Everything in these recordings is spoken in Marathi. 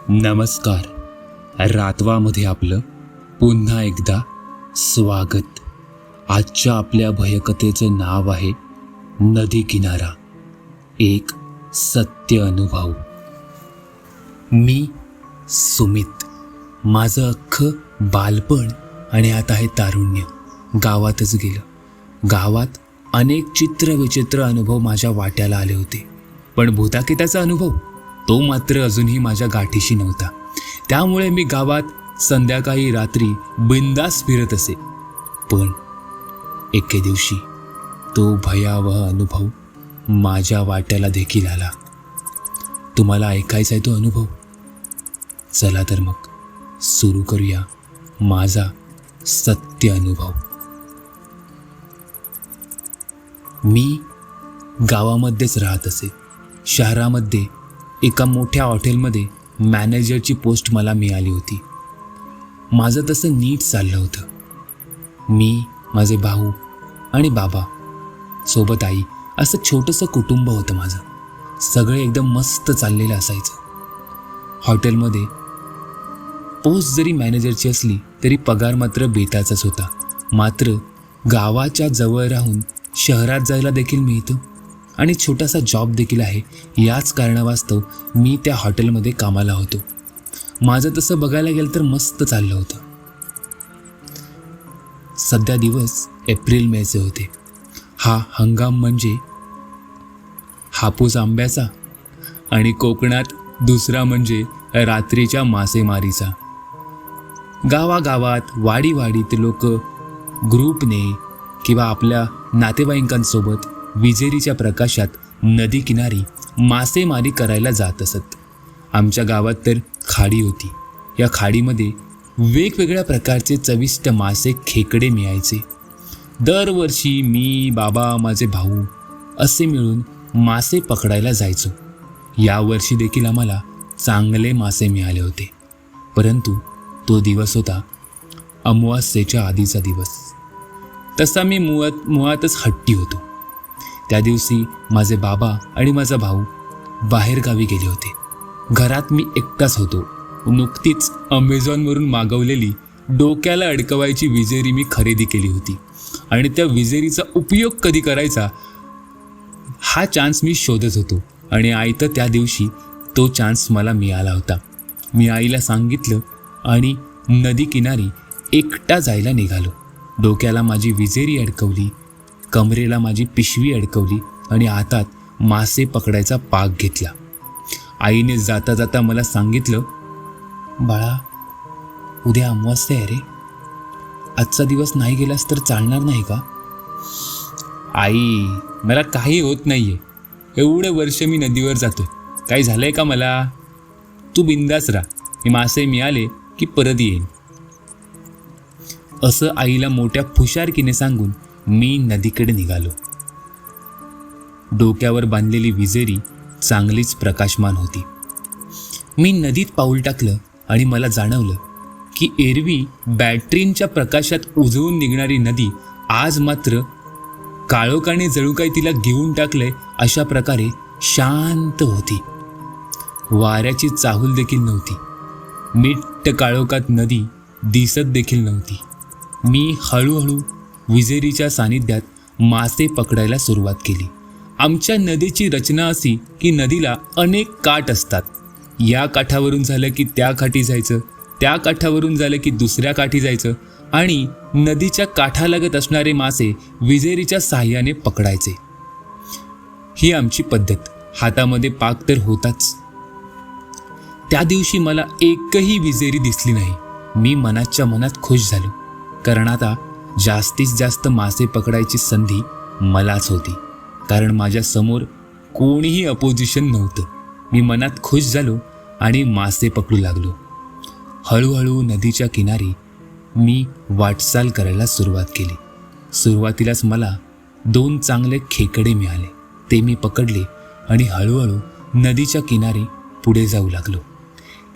नमस्कार. रातवामध्ये आपलं पुन्हा एकदा स्वागत. आजच्या आपल्या भयकथेचं नाव आहे नदी किनारा, एक सत्य अनुभव. मी सुमित. माझं अख्खं बालपण आणि आता हे तारुण्य गावातच गेलं. गावात अनेक चित्रविचित्र अनुभव माझ्या वाट्याला आले होते, पण भूताकिताचा अनुभव तो मात्र अजूनही माझ्या गाठीशी नव्हता. त्यामुळे मी गावात संध्याकाळी रात्री बिंदास फिरत असे. पण एके दिवशी तो भयावह अनुभव माझ्या वाट्याला देखील आला. तुम्हाला ऐकायचा आहे तो अनुभव? चला तर मग सुरू करूया माझा सत्य अनुभव. मी गावामध्येच राहत असे. शहरामध्ये एका मोठ्या हॉटेलमध्ये मॅनेजरची पोस्ट मला मिळाली होती. माझं तसं नीट चाललं होतं. मी, माझे भाऊ आणि बाबा सोबत आई, असं छोटंसं कुटुंब होतं माझं. सगळं एकदम मस्त चाललेलं असायचं. हॉटेलमध्ये पोस्ट जरी मॅनेजरची असली तरी पगार मात्र बेताचाच होता. मात्र गावाच्या जवळ राहून शहरात जायला देखील मिळतं आणि छोटासा जॉब देखील आहे. याच कारणावास्तव मी त्या हॉटेलमध्ये कामाला होतो. माझं तसं बघायला गेलं तर मस्त चाललं होतं. सध्या दिवस एप्रिल मेचे होते. हा हंगाम म्हणजे हापूस आंब्याचा आणि कोकणात दुसरा म्हणजे रात्रीच्या मासेमारीचा. गावागावात वाडीवाडीत लोक ग्रुपने किंवा आपल्या नातेवाईकांसोबत विजेरीच्या प्रकाशात नदी किनारी मासेमारी करायला जात असत. आमच्या गावात तर खाडी होती. या खाडीमध्ये वेगवेगळ्या प्रकारचे चविष्ट मासे, खेकडे मिळायचे. दरवर्षी मी, बाबा, माझे भाऊ असे मिळून मासे पकडायला जायचो. यावर्षी देखील आम्हाला चांगले मासे मिळाले होते. परंतु तो दिवस होता अमावास्येच्या आधीचा दिवस. तसा मी मुळातच हट्टी होतो. त्या दिवशी माझे बाबा आणि माझा भाऊ बाहेरगावी गेले होते. घरात मी एकटाच होतो. नुकतीच अमेझॉनवरून मागवलेली डोक्याला अडकवायची विजेरी मी खरेदी केली होती आणि त्या विजेरीचा उपयोग कधी करायचा हा चान्स मी शोधत होतो. आणि आईतं त्या दिवशी तो चान्स मला मिळाला होता. मी आईला सांगितलं आणि नदी किनारी एकटा जायला निघालो. डोक्याला माझी विजेरी अडकवली, कमरेला माझी पिशवी अडकवली आणि हातात मासे पकडायचा पाक घेतला. आईने जाता जाता मला सांगितलं, बाळा, उद्या अमावास्या आहे रे. आजचा दिवस नाही गेलास तर चालणार नाही का? आई, मला काही होत नाहीये. एवढं वर्ष मी नदीवर जातोय. काही झालंय का मला? तू बिंदास राहा. हे मासे मिळाले की परत येईन. असं आईला मोठ्या फुशारकीने सांगून मी नदीकडे निघालो. डोक्यावर बांधलेली विजेरी चांगलीच प्रकाशमान होती. मी नदीत पाऊल टाकलं आणि मला जाणवलं की एरवी बॅटरींच्या प्रकाशात उजळून निघणारी नदी आज मात्र काळोखाने जणू काही तिला घेऊन टाकलंय अशा प्रकारे शांत होती. वाऱ्याची चाहूल देखील नव्हती. मिट्ट काळोखात नदी दिसत देखील नव्हती. मी हळूहळू विजेरीच्या सानिध्यात मासे पकडायला सुरुवात केली. आमच्या नदीची रचना अशी की नदीला अनेक काठ असतात. या काठावरून झालं की त्या काठी जायचं, त्या काठावरून झालं की दुसऱ्या काठी जायचं आणि नदीच्या काठालगत असणारे मासे विजेरीच्या साह्याने पकडायचे. ही आमची पद्धत. हातामध्ये पाक तर होताच. त्या दिवशी मला एकही विजेरी दिसली नाही. मी मनाच्या मनात खुश झालो, कारण आता जास्तीत जास्त मासे पकडायची संधी मलाच होती. कारण माझ्या समोर कोणीही अपोजिशन नव्हतं. मी मनात खुश झालो आणि मासे पकडू लागलो. हळूहळू नदीच्या किनारी मी वाटचाल करायला सुरुवात केली. सुरुवातीलाच मला 2 चांगले खेकडे मिळाले. ते मी पकडले आणि हळूहळू नदीच्या किनारी पुढे जाऊ लागलो.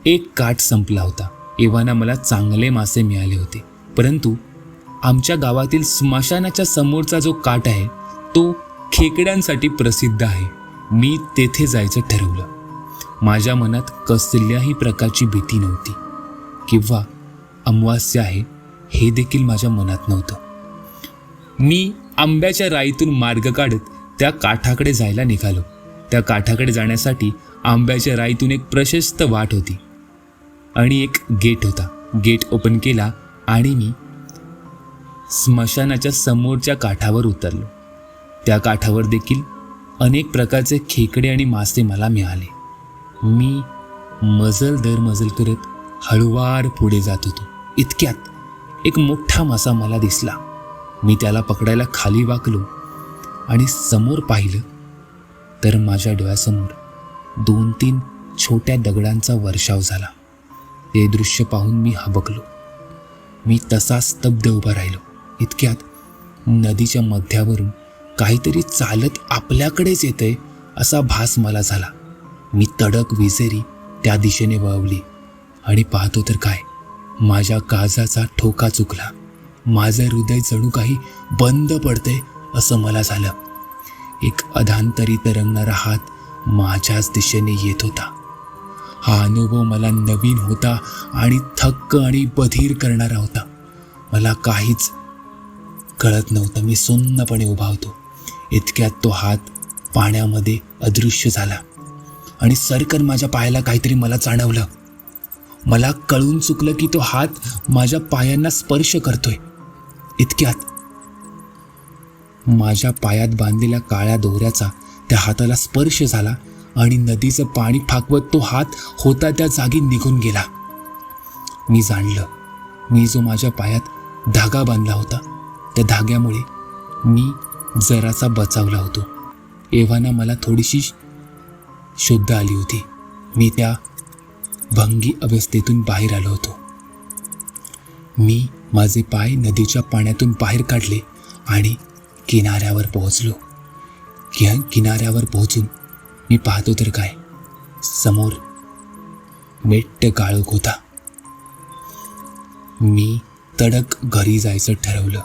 एक काठ संपला होता. एव्हाना मला चांगले मासे मिळाले होते. परंतु आमच्या गावातील स्मशानाच्या समोरचा जो काठ आहे तो खेकड्यांसाठी प्रसिद्ध आहे. मी तेथे जायचं ठरवलं. माझ्या मनात कसल्याही प्रकारची भीती नव्हती किंवा अमावास्या आहे हे देखील माझ्या मनात नव्हतं। मी आंब्याच्या राईतून मार्ग काढत त्या काठाकडे जायला निघालो। त्या काठाकडे जाण्यासाठी आंब्याच्या राईतून एक प्रशस्त वाट होती आणि एक गेट होता। गेट ओपन केला आणि मी स्मशानाच्या समोरच्या काठावर उतरलो। त्या काठावर देखील अनेक प्रकारचे खेकडे आणि मासे मला मिळाले। मी मजल दर मजल करत हळूवार पुढे जात होतो। इतक्यात एक मोठा मासा मला दिसला। मी त्याला पकडायला खाली वाकलो आणि समोर पाहिलं तर माझ्या डोळ्यासमोर 2-3 छोट्या दगडांचा वर्षाव झाला। ते दृश्य पाहून मी हबकलो। मी तसा स्तब्ध उभा राहिलो। इतक्यात नदीच्या मध्यावरून काहीतरी चालत आपल्याकडेच येतंय असा भास मला झाला। मी तडक विजेरी त्या दिशेने वळवली आणि पाहतो तर काय, माझ्या काळजाचा ठोका चुकला। माझं हृदय जणू काही बंद पडते असं मला झालं। एक अधांतरी तरंगणारा हात माझ्याच दिशेने येत होता। हा अनुभव मला नवीन होता आणि थक्क आणि बधीर करणारा होता। मला काहीच कळत नव्हतं। मी सुन्नपणे उभा होतो। इतक्यात तो हात पाण्यामध्ये अदृश्य झाला आणि सरकन माझ्या पायाला काहीतरी मला जाणवलं। मला कळून चुकलं की तो हात माझ्या पायांना स्पर्श करतोय। इतक्यात माझ्या पायात बांधलेल्या काळ्या दोऱ्याचा त्या हाताला स्पर्श झाला आणि नदीचं पाणी फाकवत तो हात होता त्या जागी निघून गेला। मी जाणलं, मी जो माझ्या पायात धागा बांधला होता त्या धाग्यामुळे मी जरासा बचावला होतो। एव्हाना मला थोडीशी शुद्ध आली होती। मी त्या भंगी अवस्थेतून बाहेर आलो होतो। मी माझे पाय नदीच्या पाण्यातून बाहेर काढले आणि किनाऱ्यावर पोहोचलो। किनाऱ्यावर पोहोचून मी पाहतो तर काय, समोर मेट्ट काळोख होता। मी तडक घरी जायचं ठरवलं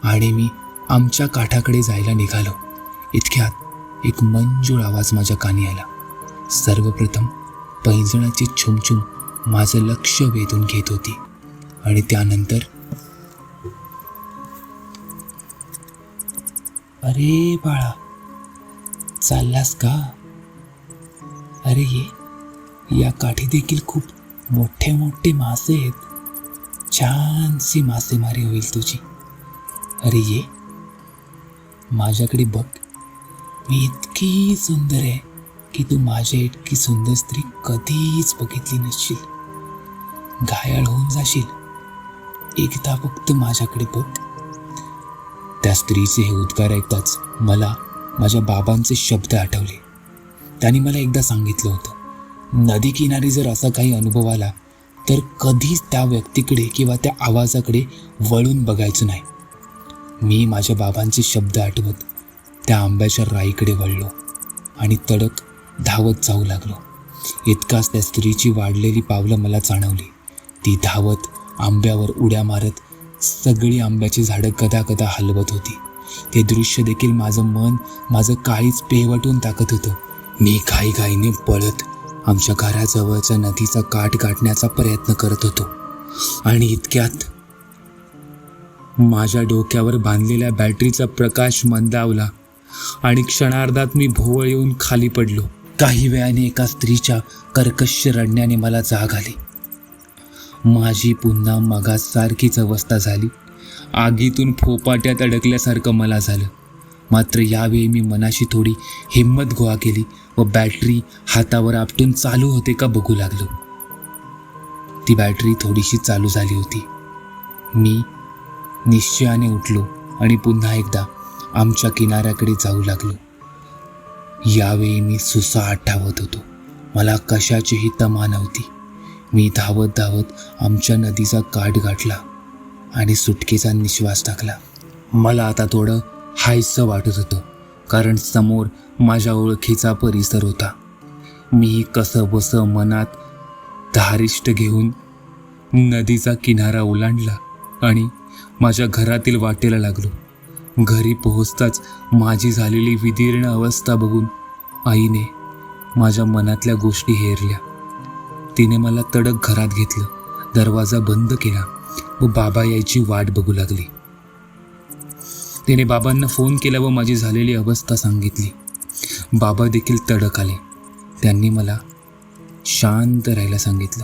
आणि मी आमच्या काठाकडे जायला निघालो। इतक्यात एक मंजूळ आवाज माझ्या कानी आला। सर्वप्रथम पैंजणाची छुमछुम माझं लक्ष वेधून घेत होती आणि त्यानंतर, अरे बाळा, चाललास का? अरे ये, या काठी देखील खूप मोठे मोठे मासे आहेत। छानशी मासेमारी होईल तुझी। अरे ये, माझ्याकडे बघ, मी इतकी सुंदर आहे की तू माझ्या इतकी सुंदर स्त्री कधीच बघितली नसशील। घायाळ होऊन जाशील। एकदा फक्त माझ्याकडे बघ। त्या स्त्रीचे हे उद्गार ऐकताच मला माझ्या बाबांचे शब्द आठवले। त्यांनी मला एकदा सांगितलं होतं, नदी किनारी जर असा काही अनुभव आला तर कधीच त्या व्यक्तीकडे किंवा त्या आवाजाकडे वळून बघायचं नाही। मी माझ्या बाबांचे शब्द आठवत त्या आंब्याच्या राईकडे वळलो आणि तडक धावत जाऊ लागलो। इतकाच त्या स्त्रीची वाढलेली पावलं मला जाणवली। ती धावत आंब्यावर उड्या मारत सगळी आंब्याची झाडं कदाकदा हलवत होती। ते दृश्य देखील माझं काळीच पेहवटून टाकत होतं। मी घाईघाईने पळत आमच्या घराजवळच्या नदीचा काठ गाठण्याचा प्रयत्न करत होतो आणि इतक्यात माझ्या डोक्यावर बांधलेल्या बॅटरीचा प्रकाश मंदावला आणि क्षणार्धात मी भोवळ येऊन खाली पडलो। काही वेळाने एका स्त्रीच्या कर्कश रडण्याने मला जाग आली। माझी पुन्हा मगासारखीच अवस्था झाली। आगीतून फोपाट्यात अडकल्यासारखं मला झालं। मात्र यावेळी मी मनाशी थोडी हिंमत गोळा केली व बॅटरी हातावर आपटून चालू होते का बघू लागलो। ती बॅटरी थोडीशी चालू झाली होती। मी निश्चयाने उठलो आणि पुन्हा एकदा आमच्या किनाऱ्याकडे जाऊ लागलो। यावेळी मी सुसाट धावत होतो। मला कशाचीही तमा नव्हती। मी धावत धावत आमच्या नदीचा काठ गाठला आणि सुटकेचा निश्वास टाकला। मला आता थोडं हायसं वाटत होतं, कारण समोर माझ्या ओळखीचा परिसर होता। मी कसंबसं मनात धारिष्ट घेऊन नदीचा किनारा ओलांडला आणि माझ्या घरातील वाटेला लागलो। घरी पोहोचताच माझी झालेली विदीर्ण अवस्था बघून आईने माझ्या मनातल्या गोष्टी हेरल्या. तिने मला तडक घरात घेतलं, दरवाजा बंद केला व बाबा यायची वाट बघू लागली. तिने बाबांना फोन केला व माझी झालेली अवस्था सांगितली. बाबा देखील तडक आले. त्यांनी मला शांत राहायला सांगितलं.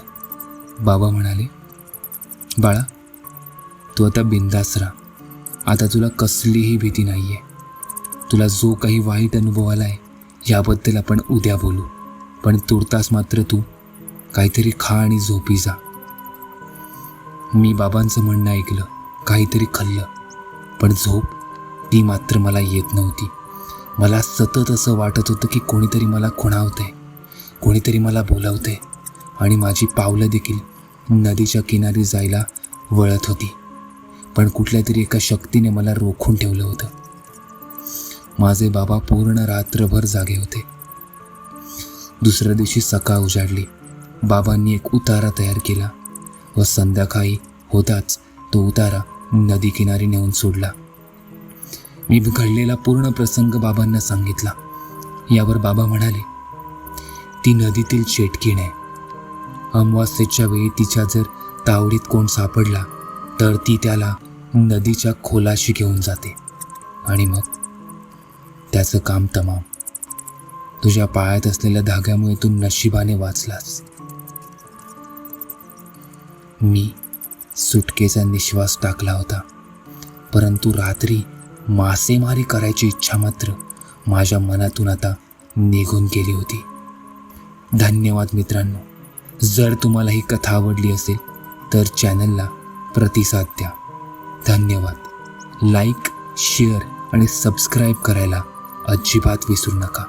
बाबा म्हणाले, बाळा, तू आता बिंदास राहा. आता तुला कसलीही भीती नाही आहे. तुला जो काही वाईट अनुभव आला आहे याबद्दल आपण उद्या बोलू, पण तुर्तास मात्र तू काहीतरी खा आणि झोपी जा. मी बाबांचं म्हणणं ऐकलं, काहीतरी खाल्लं, पण झोप ती मात्र मला येत नव्हती. मला सतत असं वाटत होतं की कोणीतरी मला खुणावतंय, कोणीतरी मला बोलावतंय आणि माझी पावलं देखील नदीच्या किनारी जायला वळत होती. पण कुठल्या तरी एका शक्तीने मला रोखून ठेवलं होतं. माझे बाबा पूर्ण रात्रभर जागे होते. दुसऱ्या दिवशी सकाळ उजाडली. बाबांनी एक उतारा तयार केला व संध्याकाळी होताच तो उतारा नदी किनारी नेऊन सोडला. मी घडलेला पूर्ण प्रसंग बाबांना सांगितला. यावर बाबा म्हणाले, ती नदीतील चेटकीण आहे. अमावास्येच्या वेळी तिच्या जर तावडीत कोण सापडला तर ती त्याला नदीच्या खोलाशी घेऊन जाते आणि मग त्याचं काम तमाम. तुझ्या पायात असलेल्या धाग्यामुळे तू नशिबाने वाचलास. मी सुटकेचा निश्वास टाकला होता, परंतु रात्री मासेमारी करायची इच्छा मात्र माझ्या मनातून आता निघून गेली होती. धन्यवाद मित्रांनो. जर तुम्हाला ही कथा आवडली असेल तर चॅनलला प्रतिसाद द्या. धन्यवाद. लाईक, शेअर आणि सबस्क्राईब करायला अजिबात विसरू नका.